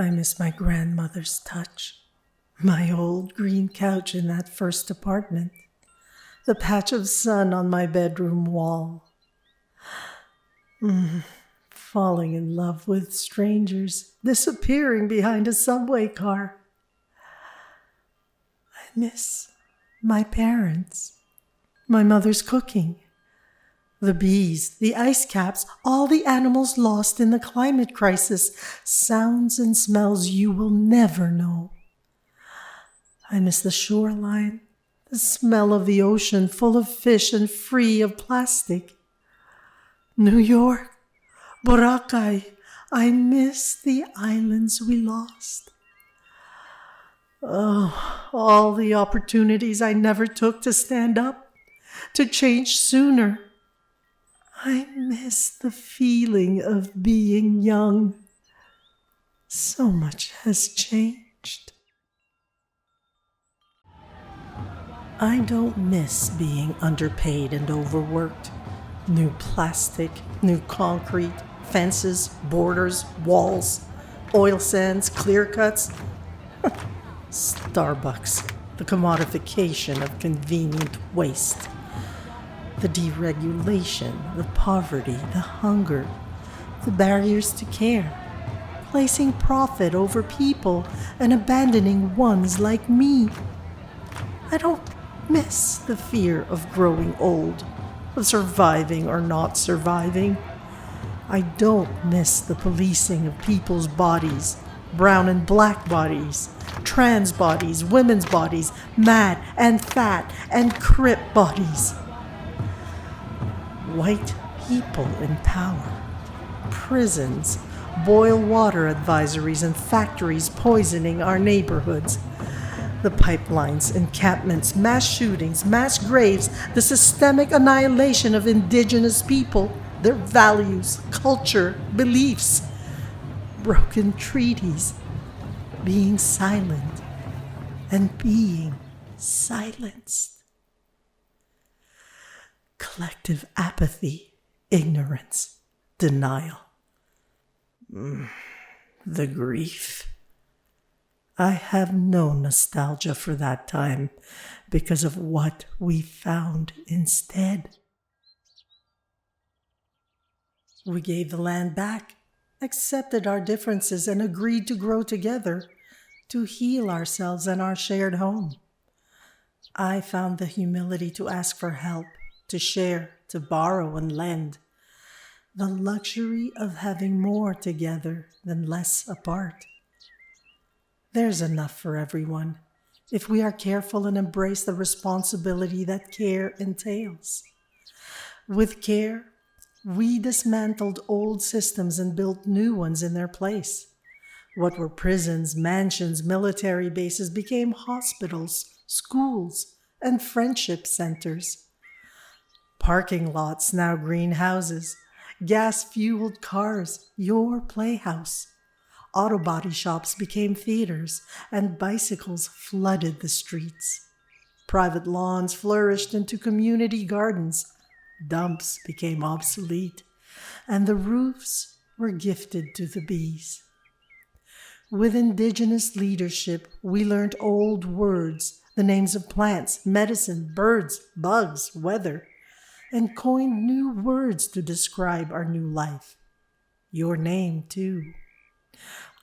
I miss my grandmother's touch, my old green couch in that first apartment, the patch of sun on my bedroom wall. Falling in love with strangers, disappearing behind a subway car. I miss my parents, my mother's cooking, the bees, the ice caps, all the animals lost in the climate crisis, sounds and smells you will never know. I miss the shoreline, the smell of the ocean full of fish and free of plastic. New York, Boracay, I miss the islands we lost. Oh, all the opportunities I never took to stand up, to change sooner. I miss the feeling of being young. So much has changed. I don't miss being underpaid and overworked. New plastic, new concrete, fences, borders, walls, oil sands, clear cuts. Starbucks, the commodification of convenient waste. The deregulation, the poverty, the hunger, the barriers to care, placing profit over people and abandoning ones like me. I don't miss the fear of growing old, of surviving or not surviving. I don't miss the policing of people's bodies, brown and black bodies, trans bodies, women's bodies, mad and fat and crip bodies. White people in power, prisons, boil water advisories and factories poisoning our neighborhoods. The pipelines, encampments, mass shootings, mass graves, the systemic annihilation of indigenous people, their values, culture, beliefs, broken treaties, being silent and being silenced. Collective apathy, ignorance, denial. The grief. I have no nostalgia for that time because of what we found instead. We gave the land back, accepted our differences, and agreed to grow together, to heal ourselves and our shared home. I found the humility to ask for help, to share, to borrow and lend. The luxury of having more together than less apart. There's enough for everyone, if we are careful and embrace the responsibility that care entails. With care, we dismantled old systems and built new ones in their place. What were prisons, mansions, military bases became hospitals, schools, and friendship centers. Parking lots, now greenhouses, gas-fueled cars, your playhouse. Auto body shops became theaters, and bicycles flooded the streets. Private lawns flourished into community gardens. Dumps became obsolete, and the roofs were gifted to the bees. With indigenous leadership, we learned old words, the names of plants, medicine, birds, bugs, weather, and coined new words to describe our new life. Your name, too.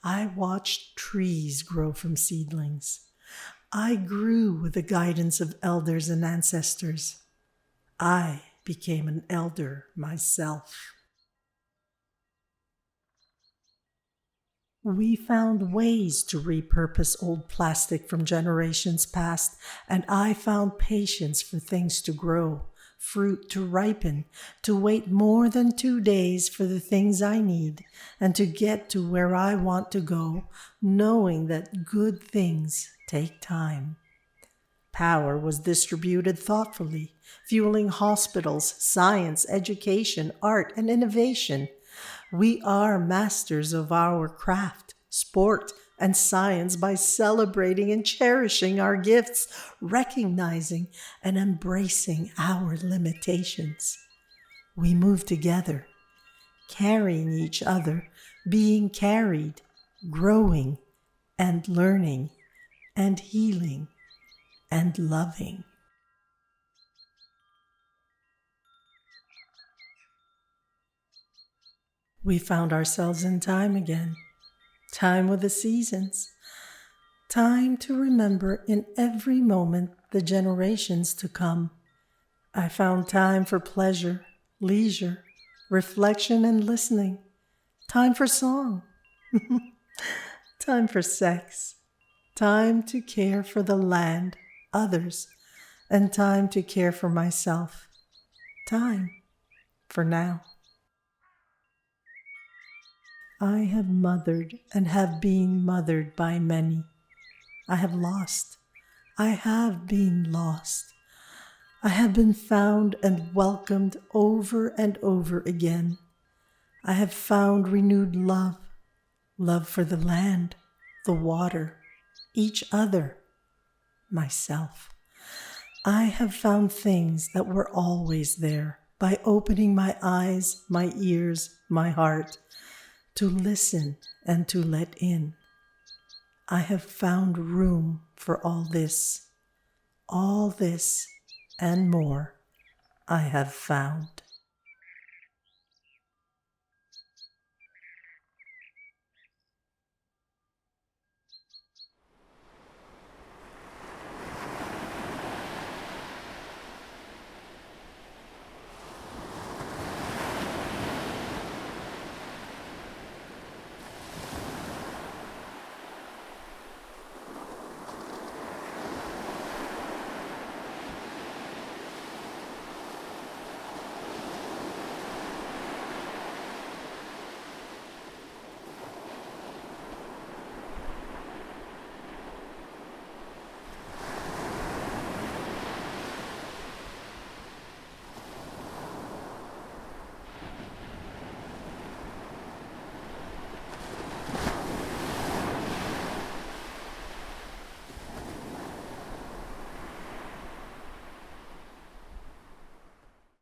I watched trees grow from seedlings. I grew with the guidance of elders and ancestors. I became an elder myself. We found ways to repurpose old plastic from generations past, and I found patience for things to grow, fruit to ripen, to wait more than 2 days for the things I need, and to get to where I want to go, knowing that good things take time. Power was distributed thoughtfully, fueling hospitals, science, education, art, and innovation. We are masters of our craft, sport, and science by celebrating and cherishing our gifts, recognizing and embracing our limitations. We move together, carrying each other, being carried, growing and learning and healing and loving. We found ourselves in time again, time with the seasons, time to remember in every moment the generations to come. I found time for pleasure, leisure, reflection and listening, time for song, time for sex, time to care for the land, others, and time to care for myself, time for now. I have mothered and have been mothered by many. I have lost. I have been lost. I have been found and welcomed over and over again. I have found renewed love, love for the land, the water, each other, myself. I have found things that were always there by opening my eyes, my ears, my heart, to listen and to let in. I have found room for all this and more I have found.